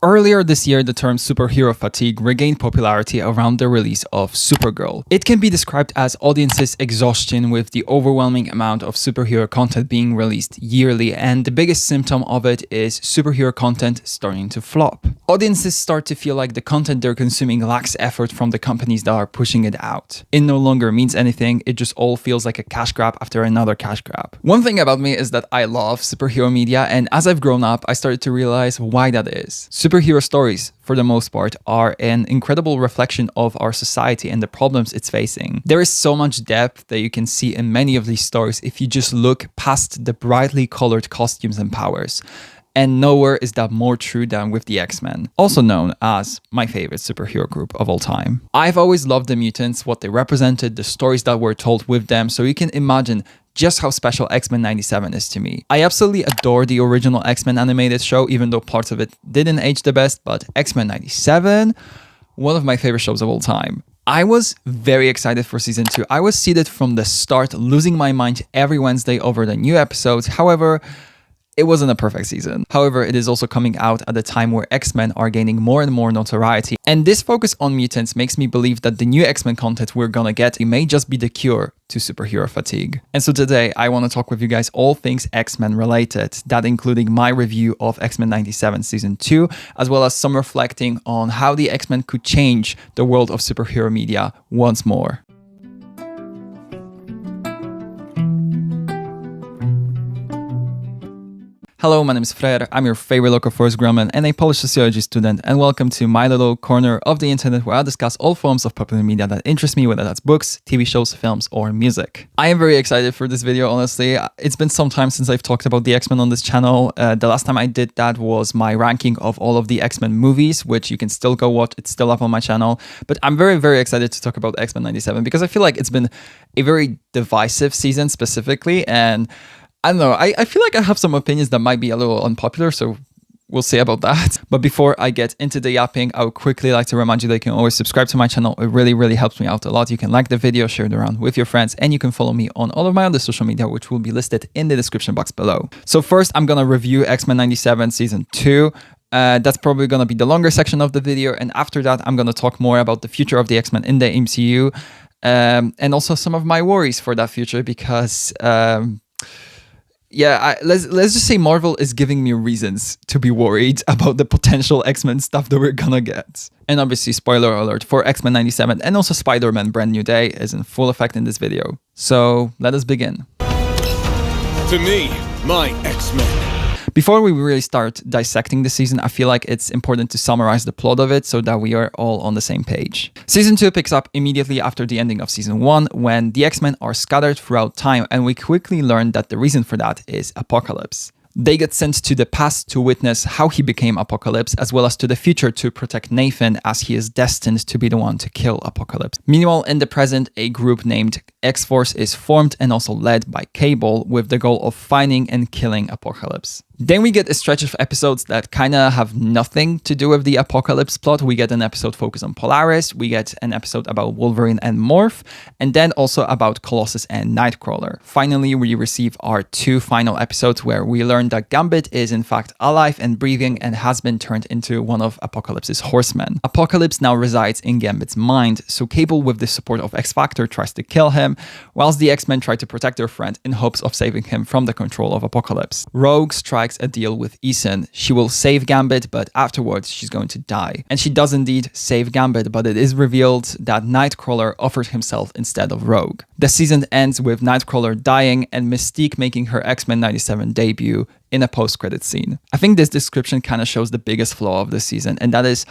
Earlier this year, the term superhero fatigue regained popularity around the release of Supergirl. It can be described as audiences' exhaustion with the overwhelming amount of superhero content being released yearly, and the biggest symptom of it is superhero content starting to flop. Audiences start to feel like the content they're consuming lacks effort from the companies that are pushing it out. It no longer means anything, it just all feels like a cash grab after another cash grab. One thing about me is that I love superhero media, and as I've grown up, I started to realize why that is. Superhero stories, for the most part, are an incredible reflection of our society and the problems it's facing. There is so much depth that you can see in many of these stories if you just look past the brightly colored costumes and powers. And nowhere is that more true than with the X-Men, also known as my favorite superhero group of all time. I've always loved the mutants, what they represented, the stories that were told with them, so you can imagine just how special X-Men 97 is to me. I absolutely adore the original X-Men animated show, even though parts of it didn't age the best, but X-Men 97, one of my favorite shows of all time. I was very excited for season 2. I was seated from the start, losing my mind every Wednesday over the new episodes. However, it wasn't a perfect season. However, it is also coming out at a time where X-Men are gaining more and more notoriety. And this focus on mutants makes me believe that the new X-Men content we're gonna get may just be the cure to superhero fatigue. And so today, I want to talk with you guys all things X-Men related, that including my review of X-Men 97 Season 2, as well as some reflecting on how the X-Men could change the world of superhero media once more. Hello, my name is Freyr, I'm your favorite local forest grumman and a Polish sociology student, and welcome to my little corner of the internet where I discuss all forms of popular media that interest me, whether that's books, TV shows, films, or music. I am very excited for this video, honestly. It's been some time since I've talked about the X-Men on this channel. The last time I did that was my ranking of all of the X-Men movies, which you can still go watch, it's still up on my channel. But I'm very, very excited to talk about X-Men 97 because I feel like it's been a very divisive season specifically, and I don't know, I feel like I have some opinions that might be a little unpopular, so we'll see about that. But before I get into the yapping, I would quickly like to remind you that you can always subscribe to my channel. It really, really helps me out a lot. You can like the video, share it around with your friends, and you can follow me on all of my other social media, which will be listed in the description box below. So first, I'm gonna review X-Men 97 Season 2. That's probably going to be the longer section of the video, and after that, I'm going to talk more about the future of the X-Men in the MCU, and also some of my worries for that future because... let's just say Marvel is giving me reasons to be worried about the potential X-Men stuff that we're gonna get. And obviously, spoiler alert for X-Men 97 and also Spider-Man Brand New Day is in full effect in this video. So let us begin. To me, my X-Men. Before we really start dissecting the season, I feel like it's important to summarize the plot of it so that we are all on the same page. Season 2 picks up immediately after the ending of Season 1 when the X-Men are scattered throughout time, and we quickly learn that the reason for that is Apocalypse. They get sent to the past to witness how he became Apocalypse, as well as to the future to protect Nathan, as he is destined to be the one to kill Apocalypse. Meanwhile, in the present, a group named X-Force is formed and also led by Cable with the goal of finding and killing Apocalypse. Then we get a stretch of episodes that kind of have nothing to do with the Apocalypse plot. We get an episode focused on Polaris, we get an episode about Wolverine and Morph, and then also about Colossus and Nightcrawler. Finally, we receive our two final episodes where we learn that Gambit is in fact alive and breathing and has been turned into one of Apocalypse's horsemen. Apocalypse now resides in Gambit's mind, so Cable, with the support of X-Factor, tries to kill him, whilst the X-Men try to protect their friend in hopes of saving him from the control of Apocalypse. Rogue strikes a deal with Eason. She will save Gambit, but afterwards she's going to die. And she does indeed save Gambit, but it is revealed that Nightcrawler offered himself instead of Rogue. The season ends with Nightcrawler dying and Mystique making her X-Men 97 debut in a post-credit scene. I think this description kind of shows the biggest flaw of the season, and that is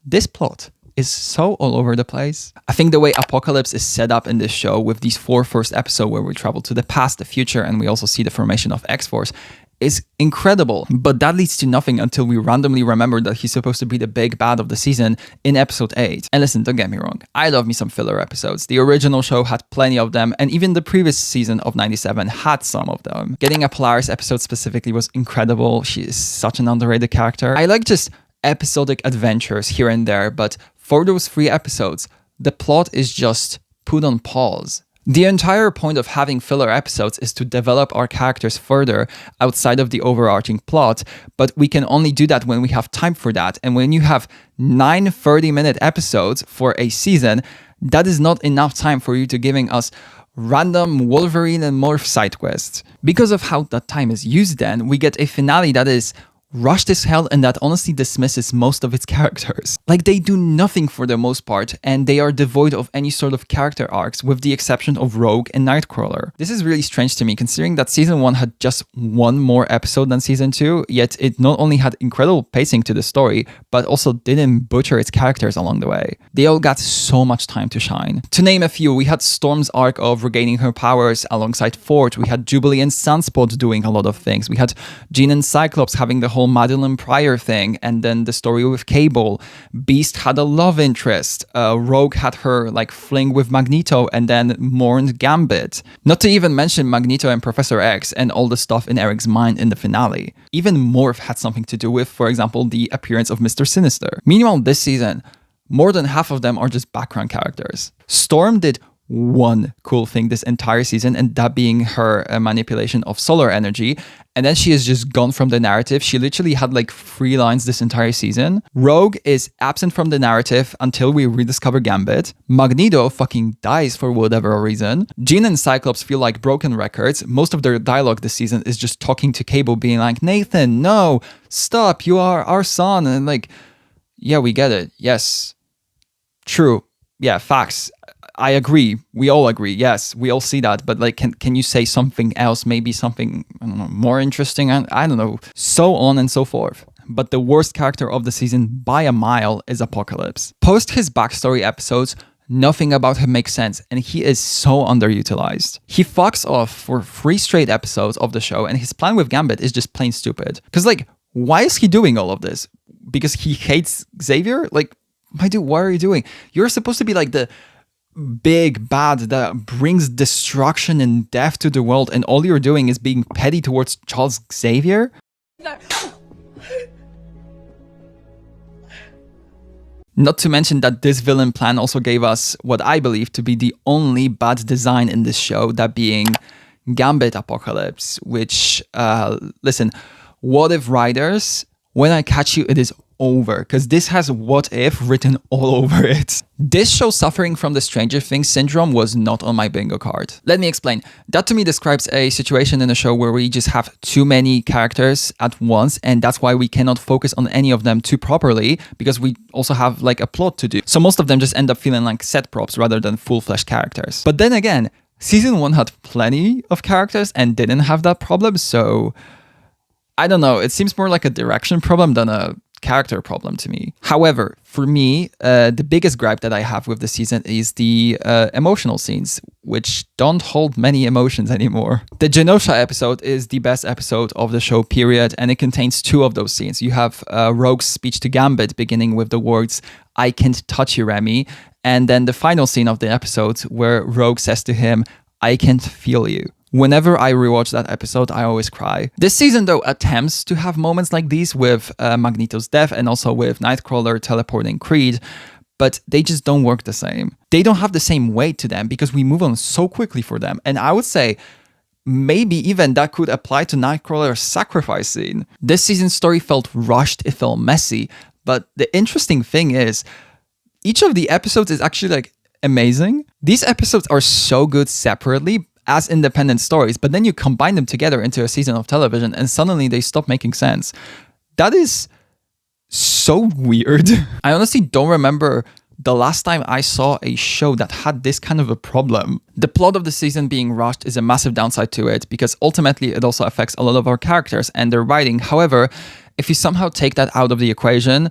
this plot is so all over the place. I think the way Apocalypse is set up in this show with these four first episodes where we travel to the past, the future, and we also see the formation of X-Force is incredible, but that leads to nothing until we randomly remember that he's supposed to be the big bad of the season in episode 8. And listen, don't get me wrong, I love me some filler episodes. The original show had plenty of them, and even the previous season of 97 had some of them. Getting a Polaris episode specifically was incredible. She is such an underrated character. I like just episodic adventures here and there, but for those 3 episodes, the plot is just put on pause. The entire point of having filler episodes is to develop our characters further outside of the overarching plot, but we can only do that when we have time for that. And when you have 9 30-minute episodes for a season, that is not enough time for you to giving us random Wolverine and Morph side quests. Because of how that time is used then, we get a finale that is rushed as hell and that honestly dismisses most of its characters. Like, they do nothing for the most part, and they are devoid of any sort of character arcs with the exception of Rogue and Nightcrawler. This is really strange to me considering that season 1 had just 1 more episode than season 2, yet it not only had incredible pacing to the story, but also didn't butcher its characters along the way. They all got so much time to shine. To name a few, we had Storm's arc of regaining her powers alongside Forge, we had Jubilee and Sunspot doing a lot of things, we had Jean and Cyclops having the whole Madeline Pryor thing, and then the story with Cable. Beast had a love interest. Rogue had her like fling with Magneto and then mourned Gambit. Not to even mention Magneto and Professor X and all the stuff in Eric's mind in the finale. Even Morph had something to do with, for example, the appearance of Mr. Sinister. Meanwhile, this season, more than half of them are just background characters. Storm did one cool thing this entire season, and that being her manipulation of solar energy, and then she is just gone from the narrative. She literally had like 3 lines this entire season. Rogue is absent from the narrative until we rediscover Gambit. Magneto fucking dies for whatever reason. Jean and Cyclops feel like broken records. Most of their dialogue this season is just talking to Cable, being like, Nathan, no, stop, you are our son. And like, yeah, we get it. Yes, true. Yeah, facts. I agree. We all agree. Yes, we all see that. But like, can you say something else? Maybe something, I don't know, more interesting? I don't know. So on and so forth. But the worst character of the season by a mile is Apocalypse. Post his backstory episodes, nothing about him makes sense, and he is so underutilized. He fucks off for 3 straight episodes of the show, and his plan with Gambit is just plain stupid. Because like, why is he doing all of this? Because he hates Xavier? Like, my dude, what are you doing? You're supposed to be like the big bad that brings destruction and death to the world, and all you're doing is being petty towards Charles Xavier? Not to mention that this villain plan also gave us what I believe to be the only bad design in this show, that being Gambit Apocalypse, which, listen, what if writers, when I catch you, it is over, because this has what if written all over it. This show suffering from the Stranger Things syndrome was not on my bingo card. Let me explain. That to me describes a situation in a show where we just have too many characters at once, and that's why we cannot focus on any of them too properly, because we also have like a plot to do. So most of them just end up feeling like set props rather than full-fledged characters. But then again, season 1 had plenty of characters and didn't have that problem, so I don't know. It seems more like a direction problem than a character problem to me. However, for me, the biggest gripe that I have with the season is the emotional scenes, which don't hold many emotions anymore. The Genosha episode is the best episode of the show, period, and it contains 2 of those scenes. You have Rogue's speech to Gambit beginning with the words, "I can't touch you, Remy," and then the final scene of the episode where Rogue says to him, "I can't feel you." Whenever I rewatch that episode, I always cry. This season, though, attempts to have moments like these with Magneto's death and also with Nightcrawler teleporting Creed, but they just don't work the same. They don't have the same weight to them because we move on so quickly for them. And I would say maybe even that could apply to Nightcrawler's sacrifice scene. This season's story felt rushed, it felt messy, but the interesting thing is, each of the episodes is actually like amazing. These episodes are so good separately, as independent stories, but then you combine them together into a season of television and suddenly they stop making sense. That is so weird. I honestly don't remember the last time I saw a show that had this kind of a problem. The plot of the season being rushed is a massive downside to it, because ultimately it also affects a lot of our characters and their writing. However, if you somehow take that out of the equation,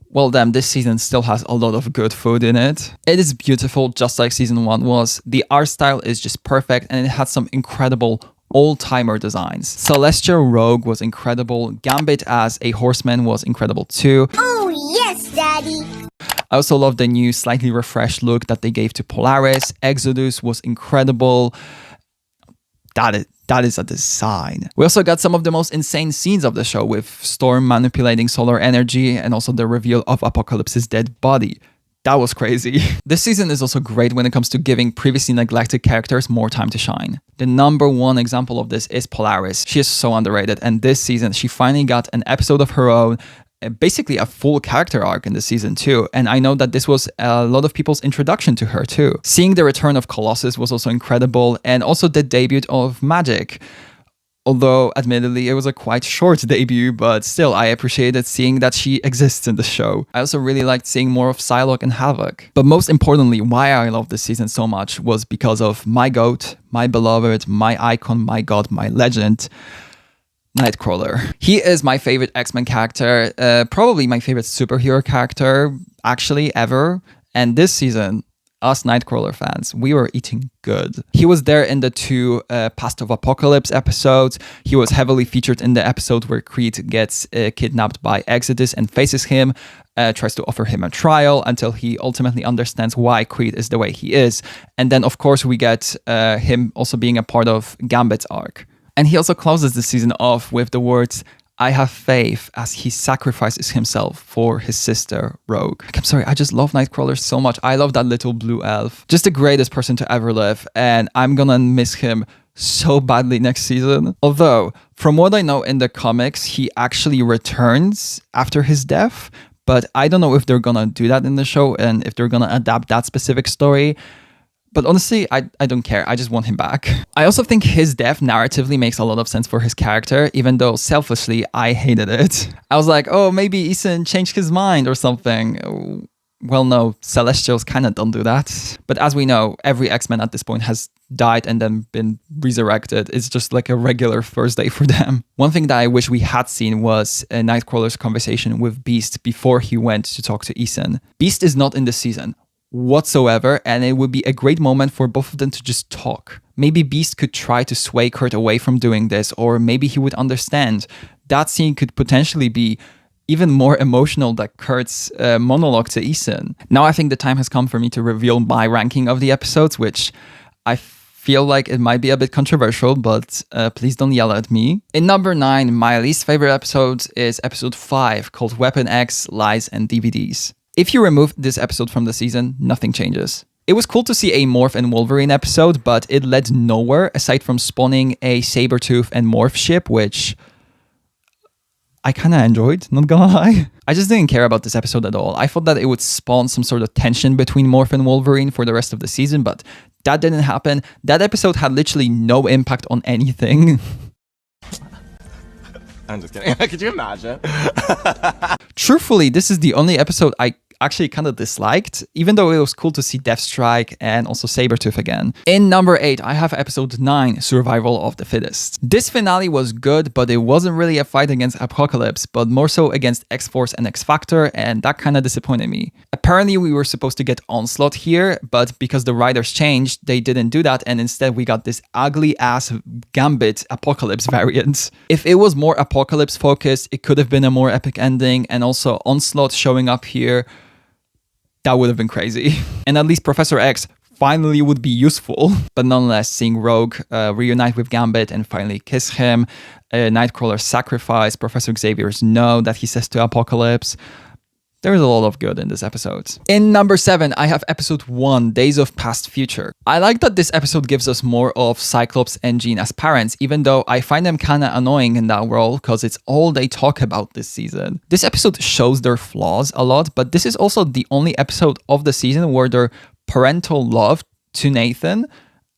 well then, this season still has a lot of good food in it. It is beautiful, just like season 1 was. The art style is just perfect, and it had some incredible old-timer designs. Celestial Rogue was incredible. Gambit as a horseman was incredible too. Oh yes, Daddy! I also love the new, slightly refreshed look that they gave to Polaris. Exodus was incredible. That is a design. We also got some of the most insane scenes of the show, with Storm manipulating solar energy and also the reveal of Apocalypse's dead body. That was crazy. This season is also great when it comes to giving previously neglected characters more time to shine. The number one example of this is Polaris. She is so underrated, and this season she finally got an episode of her own, basically a full character arc in the season too. And I know that this was a lot of people's introduction to her too. Seeing the return of Colossus was also incredible, and also the debut of Magic. Although, admittedly, it was a quite short debut, but still, I appreciated seeing that she exists in the show. I also really liked seeing more of Psylocke and Havoc. But most importantly, why I love this season so much was because of my GOAT, my beloved, my icon, my god, my legend, Nightcrawler. He is my favorite X-Men character, probably my favorite superhero character, actually, ever. And this season, us Nightcrawler fans, we were eating good. He was there in the 2 Past of Apocalypse episodes. He was heavily featured in the episode where Creed gets kidnapped by Exodus and faces him, tries to offer him a trial until he ultimately understands why Creed is the way he is. And then, of course, we get him also being a part of Gambit's arc. And he also closes the season off with the words, "I have faith," as he sacrifices himself for his sister, Rogue. I'm sorry, I just love Nightcrawler so much. I love that little blue elf. Just the greatest person to ever live, and I'm gonna miss him so badly next season. Although, from what I know in the comics, he actually returns after his death, but I don't know if they're gonna do that in the show and if they're gonna adapt that specific story. But honestly, I don't care. I just want him back. I also think his death narratively makes a lot of sense for his character, even though selfishly, I hated it. I was like, oh, maybe Ethan changed his mind or something. Well, no, Celestials kind of don't do that. But as we know, every X-Men at this point has died and then been resurrected. It's just like a regular Thursday for them. One thing that I wish we had seen was Nightcrawler's conversation with Beast before he went to talk to Ethan. Beast is not in this season whatsoever, and it would be a great moment for both of them to just talk. Maybe Beast could try to sway Kurt away from doing this, or maybe he would understand. That scene could potentially be even more emotional than Kurt's monologue to Ethan. Now I think the time has come for me to reveal my ranking of the episodes, which I feel like it might be a bit controversial, but please don't yell at me. In number 9, my least favorite episode is episode 5, called Weapon X, Lies and DVDs. If you remove this episode from the season, nothing changes. It was cool to see a Morph and Wolverine episode, but it led nowhere aside from spawning a Sabretooth and Morph ship, which I kind of enjoyed, not gonna lie. I just didn't care about this episode at all. I thought that it would spawn some sort of tension between Morph and Wolverine for the rest of the season, but that didn't happen. That episode had literally no impact on anything. I'm just kidding. Could you imagine? Truthfully, this is the only episode I actually kind of disliked, even though it was cool to see Deathstrike and also Sabretooth again. In number 8, I have episode 9, Survival of the Fittest. This finale was good, but it wasn't really a fight against Apocalypse, but more so against X-Force and X-Factor, and that kind of disappointed me. Apparently, we were supposed to get Onslaught here, but because the writers changed, they didn't do that, and instead we got this ugly-ass Gambit Apocalypse variant. If it was more Apocalypse-focused, it could have been a more epic ending, and also Onslaught showing up here, that would have been crazy. And at least Professor X finally would be useful. But nonetheless, seeing Rogue reunite with Gambit and finally kiss him, Nightcrawler's sacrifice, Professor Xavier's no that he says to Apocalypse, there's a lot of good in this episode. In number 7, I have episode 1, Days of Past Future. I like that this episode gives us more of Cyclops and Jean as parents, even though I find them kinda annoying in that role because it's all they talk about this season. This episode shows their flaws a lot, but this is also the only episode of the season where their parental love to Nathan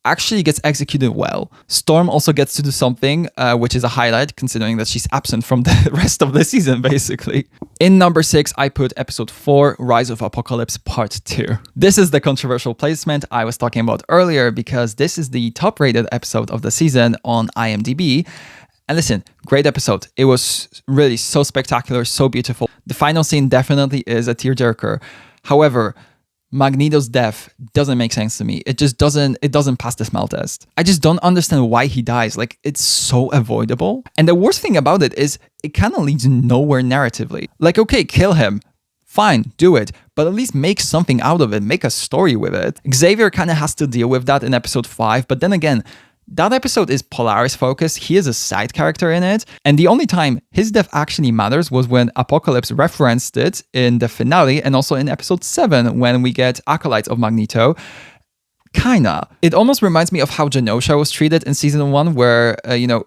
actually gets executed well. Storm also gets to do something, which is a highlight considering that she's absent from the rest of the season, basically. In number 6, I put episode 4, Rise of Apocalypse Part 2. This is the controversial placement I was talking about earlier because this is the top-rated episode of the season on IMDb. And listen, great episode. It was really so spectacular, so beautiful. The final scene definitely is a tearjerker. However, Magneto's death doesn't make sense to me. It doesn't pass the smell test. I just don't understand why he dies. Like, it's so avoidable. And the worst thing about it is it kind of leads nowhere narratively. Like, okay, kill him. Fine, do it. But at least make something out of it. Make a story with it. Xavier kind of has to deal with that in episode 5. But then again, That episode is Polaris focused. He is a side character in it. And the only time his death actually matters was when Apocalypse referenced it in the finale and also in episode 7 when we get Acolytes of Magneto. Kinda. It almost reminds me of how Genosha was treated in season 1, where,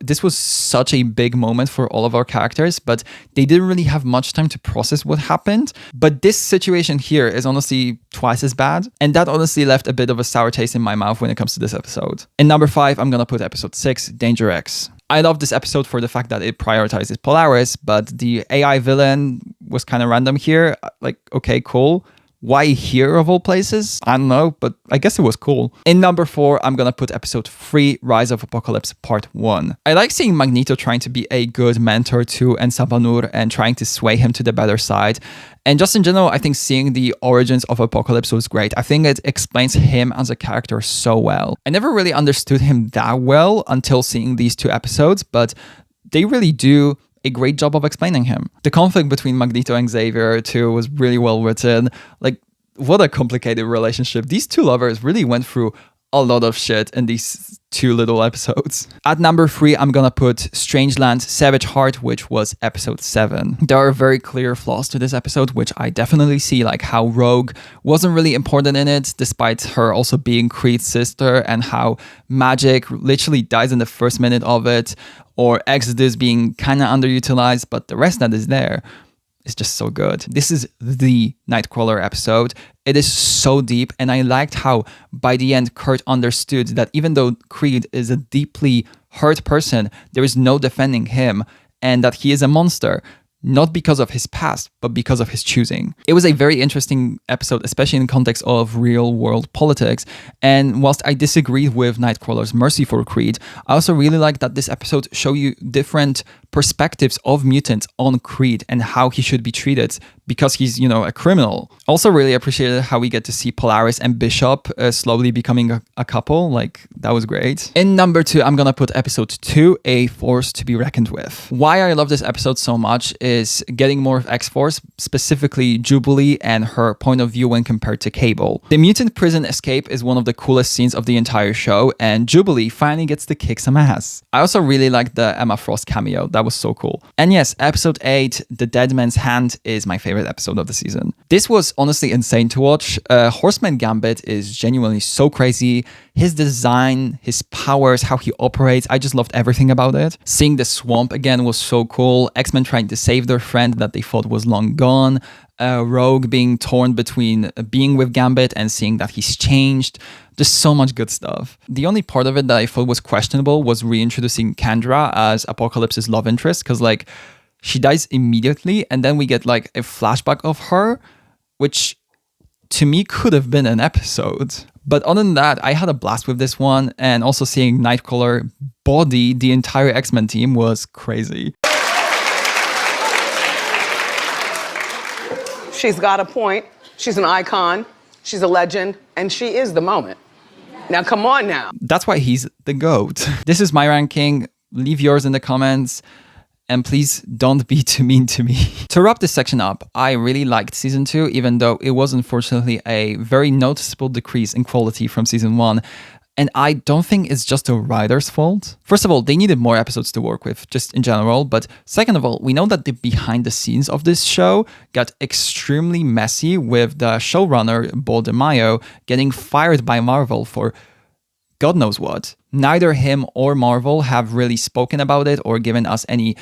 this was such a big moment for all of our characters, but they didn't really have much time to process what happened. But this situation here is honestly twice as bad. And that honestly left a bit of a sour taste in my mouth when it comes to this episode. In number 5, I'm gonna put episode 6, Danger X. I love this episode for the fact that it prioritizes Polaris, but the AI villain was kind of random here. Like, okay, cool. Why here of all places? I don't know, but I guess it was cool. In number 4, I'm gonna put episode 3, Rise of Apocalypse Part 1. I like seeing Magneto trying to be a good mentor to Ensabanur and trying to sway him to the better side. And just in general, I think seeing the origins of Apocalypse was great. I think it explains him as a character so well. I never really understood him that well until seeing these 2 episodes, but they really do a great job of explaining him. The conflict between Magneto and Xavier too was really well written. Like, what a complicated relationship. These 2 lovers really went through a lot of shit in these 2 little episodes. At number 3, I'm gonna put Strangeland Savage Heart, which was episode 7. There are very clear flaws to this episode, which I definitely see, like how Rogue wasn't really important in it, despite her also being Creed's sister, and how Magic literally dies in the first minute of it, or Exodus being kind of underutilized, but the rest that is there is just so good. This is the Nightcrawler episode. It is so deep, and I liked how by the end Kurt understood that even though Creed is a deeply hurt person, there is no defending him, and that he is a monster. Not because of his past, but because of his choosing. It was a very interesting episode, especially in the context of real world politics. And whilst I disagreed with Nightcrawler's mercy for Creed, I also really like that this episode showed you different perspectives of mutants on Creed and how he should be treated because he's, a criminal. Also really appreciated how we get to see Polaris and Bishop slowly becoming a couple. Like, that was great. In number 2, I'm gonna put episode 2, A Force to be Reckoned With. Why I love this episode so much is getting more of X-Force, specifically Jubilee and her point of view when compared to Cable. The mutant prison escape is one of the coolest scenes of the entire show, and Jubilee finally gets to kick some ass. I also really liked the Emma Frost cameo. That was so cool. And yes, episode 8, The Dead Man's Hand, is my favorite episode of the season. This was honestly insane to watch. Horseman Gambit is genuinely so crazy. His design, his powers, how he operates, I just loved everything about it. Seeing the swamp again was so cool. X-Men trying to save their friend that they thought was long gone. Rogue being torn between being with Gambit and seeing that he's changed. Just so much good stuff. The only part of it that I thought was questionable was reintroducing Kendra as Apocalypse's love interest, because she dies immediately and then we get a flashback of her, which to me could have been an episode. But other than that, I had a blast with this one, and also seeing Nightcrawler body the entire X-Men team was crazy. She's got a point. She's an icon. She's a legend. And she is the moment. Now, come on now. That's why he's the GOAT. This is my ranking. Leave yours in the comments. And please don't be too mean to me. To wrap this section up, I really liked season 2, even though it was unfortunately a very noticeable decrease in quality from season 1. And I don't think it's just the writer's fault. First of all, they needed more episodes to work with, just in general. But second of all, we know that the behind the scenes of this show got extremely messy, with the showrunner, Paul DeMaio, getting fired by Marvel for God knows what. Neither him or Marvel have really spoken about it or given us any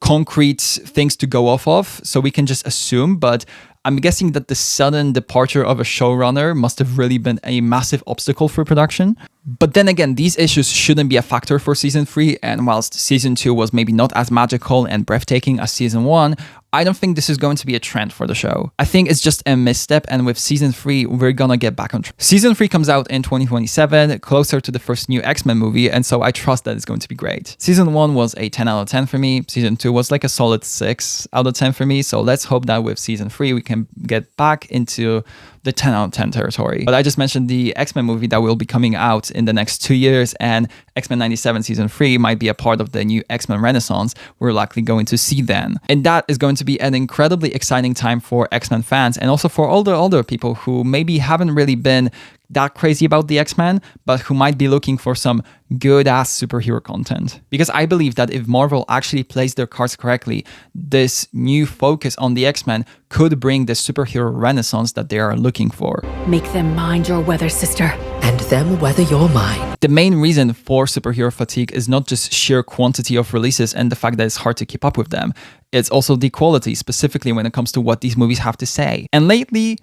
concrete things to go off of, so we can just assume, but I'm guessing that the sudden departure of a showrunner must have really been a massive obstacle for production. But then again, these issues shouldn't be a factor for season 3, and whilst season 2 was maybe not as magical and breathtaking as season 1, I don't think this is going to be a trend for the show. I think it's just a misstep, and with season 3, we're gonna get back on track. Season 3 comes out in 2027, closer to the first new X-Men movie, and so I trust that it's going to be great. Season 1 was a 10 out of 10 for me, season 2 was a solid 6 out of 10 for me, so let's hope that with season 3 we can get back into the 10 out of 10 territory. But I just mentioned the X-Men movie that will be coming out in the next 2 years, and X-Men 97 season 3 might be a part of the new X-Men Renaissance we're likely going to see then. And that is going to be an incredibly exciting time for X-Men fans, and also for all the older people who maybe haven't really been that crazy about the X-Men, but who might be looking for some good-ass superhero content. Because I believe that if Marvel actually plays their cards correctly, this new focus on the X-Men could bring the superhero renaissance that they are looking for. Make them mind your weather, sister. And them weather your mind. The main reason for superhero fatigue is not just sheer quantity of releases and the fact that it's hard to keep up with them. It's also the quality, specifically when it comes to what these movies have to say. And lately,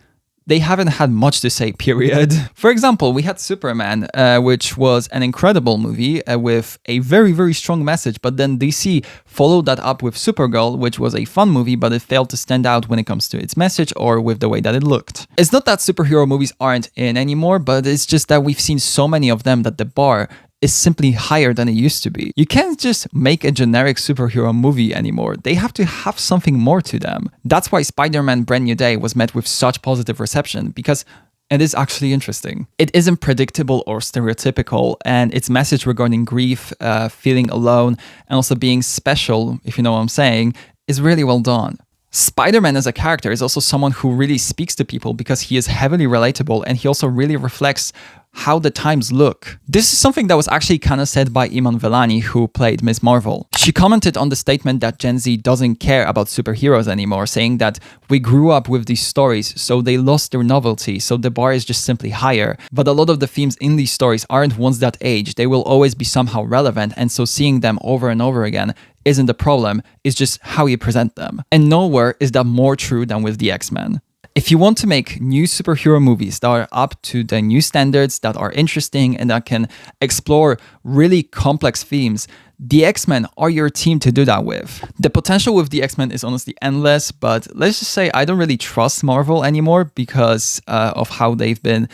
they haven't had much to say, period. For example, we had Superman, which was an incredible movie with a very, very strong message, but then DC followed that up with Supergirl, which was a fun movie, but it failed to stand out when it comes to its message or with the way that it looked. It's not that superhero movies aren't in anymore, but it's just that we've seen so many of them that the bar is simply higher than it used to be. You can't just make a generic superhero movie anymore. They have to have something more to them. That's why Spider-Man Brand New Day was met with such positive reception, because it is actually interesting. It isn't predictable or stereotypical, and its message regarding grief, feeling alone, and also being special, if you know what I'm saying, is really well done. Spider-Man as a character is also someone who really speaks to people because he is heavily relatable, and he also really reflects how the times look. This is something that was actually kind of said by Iman Vellani, who played Ms. Marvel. She commented on the statement that Gen Z doesn't care about superheroes anymore, saying that we grew up with these stories, so they lost their novelty, so the bar is just simply higher. But a lot of the themes in these stories aren't ones that age, they will always be somehow relevant, and so seeing them over and over again isn't the problem, it's just how you present them. And nowhere is that more true than with the X-Men. If you want to make new superhero movies that are up to the new standards, that are interesting, and that can explore really complex themes, the X-Men are your team to do that with. The potential with the X-Men is honestly endless, but let's just say I don't really trust Marvel anymore because of how they've been,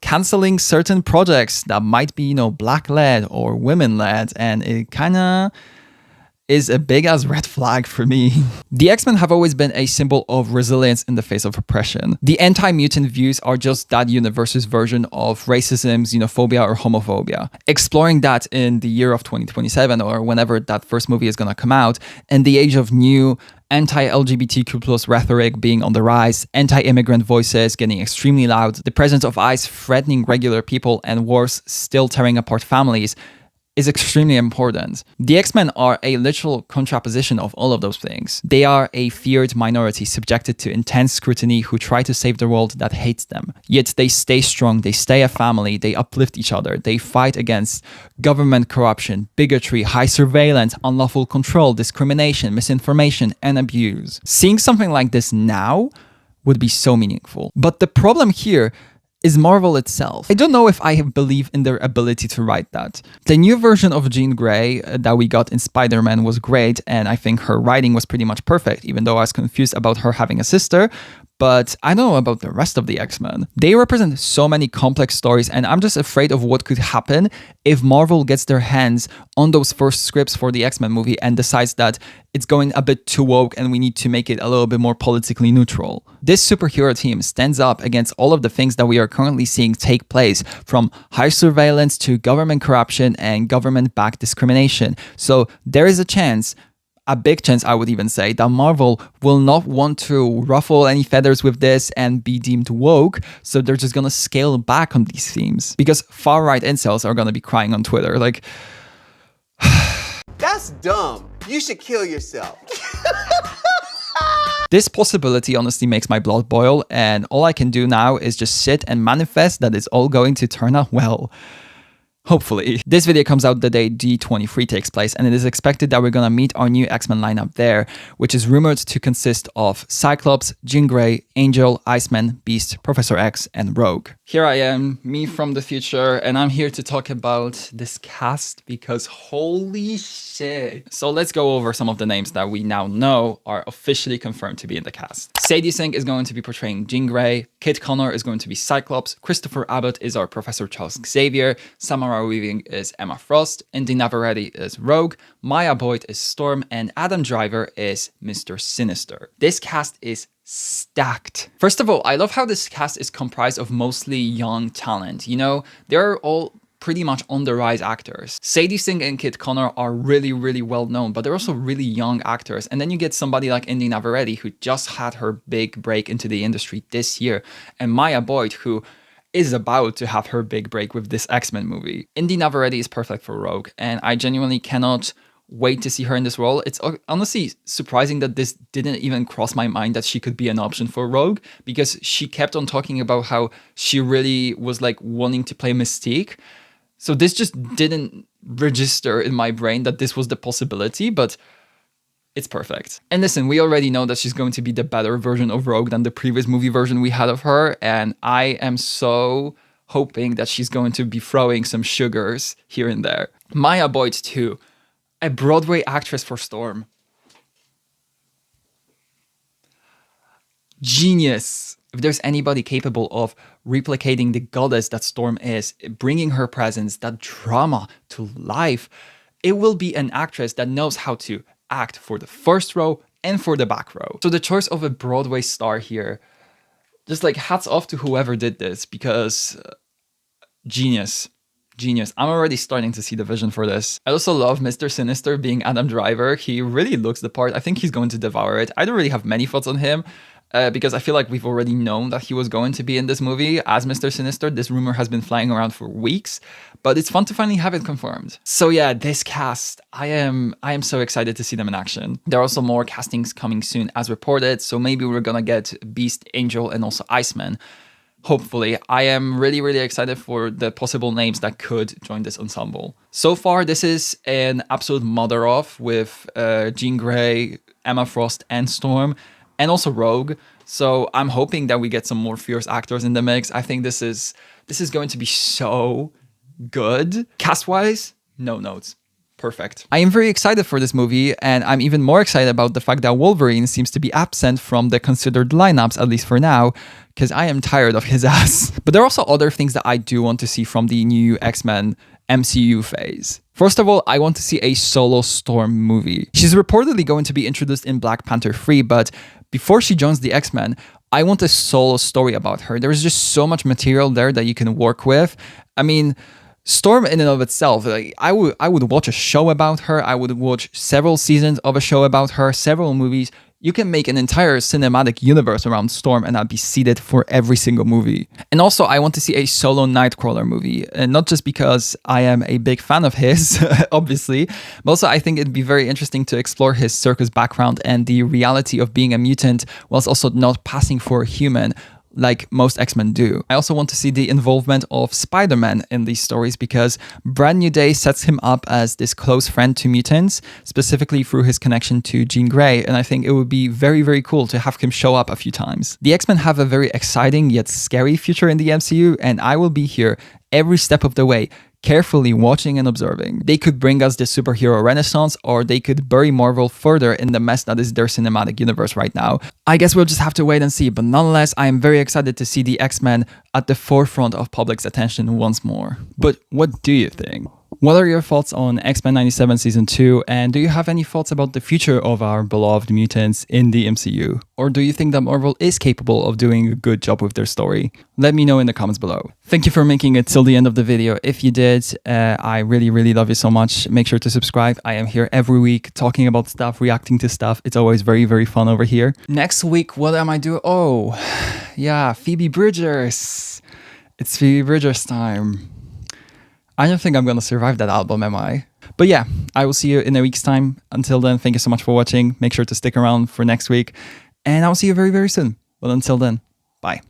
canceling certain projects that might be, black-led or women-led, and it kind of is a big ass red flag for me. The X-Men have always been a symbol of resilience in the face of oppression. The anti-mutant views are just that universe's version of racism, xenophobia, or homophobia. Exploring that in the year of 2027 or whenever that first movie is gonna come out, and the age of new anti-LGBTQ+ rhetoric being on the rise, anti-immigrant voices getting extremely loud, the presence of ICE threatening regular people, and wars still tearing apart families is extremely important. The X-Men are a literal contraposition of all of those things. They are a feared minority subjected to intense scrutiny who try to save the world that hates them. Yet they stay strong, they stay a family, they uplift each other, they fight against government corruption, bigotry, high surveillance, unlawful control, discrimination, misinformation, and abuse. Seeing something like this now would be so meaningful. But the problem here is Marvel itself. I don't know if I believe in their ability to write that. The new version of Jean Grey that we got in Spider-Man was great, and I think her writing was pretty much perfect, even though I was confused about her having a sister. But I don't know about the rest of the X-Men. They represent so many complex stories, and I'm just afraid of what could happen if Marvel gets their hands on those first scripts for the X-Men movie and decides that it's going a bit too woke and we need to make it a little bit more politically neutral. This superhero team stands up against all of the things that we are currently seeing take place, from high surveillance to government corruption and government-backed discrimination. So there is a big chance, I would even say, that Marvel will not want to ruffle any feathers with this and be deemed woke, so they're just gonna scale back on these themes. Because far-right incels are gonna be crying on Twitter, like... That's dumb. You should kill yourself. This possibility honestly makes my blood boil, and all I can do now is just sit and manifest that it's all going to turn out well. Hopefully. This video comes out the day D23 takes place, and it is expected that we're gonna meet our new X-Men lineup there, which is rumored to consist of Cyclops, Jean Grey, Angel, Iceman, Beast, Professor X, and Rogue. Here I am, me from the future, and I'm here to talk about this cast because holy shit. So let's go over some of the names that we now know are officially confirmed to be in the cast. Sadie Sink is going to be portraying Jean Grey, Kit Connor is going to be Cyclops, Christopher Abbott is our Professor Charles Xavier, Samara Weaving is Emma Frost, Indy Navarrete is Rogue, Maya Boyd is Storm, and Adam Driver is Mr. Sinister. This cast is stacked. First of all, I love how this cast is comprised of mostly young talent. They're all pretty much on the rise actors. Sadie Sink and Kit Connor are really, really well known, but they're also really young actors. And then you get somebody like Indy Navarrete, who just had her big break into the industry this year, and Maya Boyd, who is about to have her big break with this X-Men movie. Indy Navarrete is perfect for Rogue, and I genuinely cannot wait to see her in this role. It's honestly surprising that this didn't even cross my mind that she could be an option for Rogue, because she kept on talking about how she really was like wanting to play Mystique. So this just didn't register in my brain that this was the possibility, but it's perfect. And listen, we already know that she's going to be the better version of Rogue than the previous movie version we had of her, and I am so hoping that she's going to be throwing some sugars here and there. Maya Boyd too, a Broadway actress for Storm. Genius. If there's anybody capable of replicating the goddess that Storm is, bringing her presence, that drama to life, it will be an actress that knows how to act for the first row and for the back row. So the choice of a Broadway star here, just like hats off to whoever did this, because genius. I'm already starting to see the vision for this. I also love Mr. Sinister being Adam Driver. He really looks the part. I think he's going to devour it. I don't really have many thoughts on him, because I feel like we've already known that he was going to be in this movie as Mr. Sinister. This rumor has been flying around for weeks, but it's fun to finally have it confirmed. So yeah, this cast, I am so excited to see them in action. There are also more castings coming soon as reported, so maybe we're gonna get Beast, Angel, and also Iceman. Hopefully. I am really excited for the possible names that could join this ensemble. So far, this is an absolute mother off with Jean Grey, Emma Frost, and Storm, and also Rogue. So I'm hoping that we get some more fierce actors in the mix. I think this is going to be so good. Cast-wise, no notes. Perfect. I am very excited for this movie, and I'm even more excited about the fact that Wolverine seems to be absent from the considered lineups, at least for now, because I am tired of his ass. But there are also other things that I do want to see from the new X-Men MCU phase. First of all, I want to see a solo Storm movie. She's reportedly going to be introduced in Black Panther 3, but before she joins the X-Men, I want a solo story about her. There's just so much material there that you can work with. I mean, Storm in and of itself, like, I would watch a show about her. I would watch several seasons of a show about her, several movies. You can make an entire cinematic universe around Storm, and I'd be seated for every single movie. And also, I want to see a solo Nightcrawler movie, and not just because I am a big fan of his, obviously, but also I think it'd be very interesting to explore his circus background and the reality of being a mutant whilst also not passing for a human, like most X-Men do. I also want to see the involvement of Spider-Man in these stories, because Brand New Day sets him up as this close friend to mutants, specifically through his connection to Jean Grey, and I think it would be very cool to have him show up a few times. The X-Men have a very exciting yet scary future in the MCU, and I will be here every step of the way, carefully watching and observing. They could bring us the superhero renaissance, or they could bury Marvel further in the mess that is their cinematic universe right now. I guess we'll just have to wait and see, but nonetheless, I am very excited to see the X-Men at the forefront of public's attention once more. But what do you think? What are your thoughts on X-Men 97 Season 2, and do you have any thoughts about the future of our beloved mutants in the MCU? Or do you think that Marvel is capable of doing a good job with their story? Let me know in the comments below. Thank you for making it till the end of the video. If you did, I really love you so much. Make sure to subscribe. I am here every week talking about stuff, reacting to stuff. It's always very fun over here. Next week, what am I doing? Oh, yeah, Phoebe Bridgers. It's Phoebe Bridgers time. I don't think I'm going to survive that album, am I? But yeah, I will see you in a week's time. Until then, thank you so much for watching. Make sure to stick around for next week. And I'll see you very soon. But until then, bye.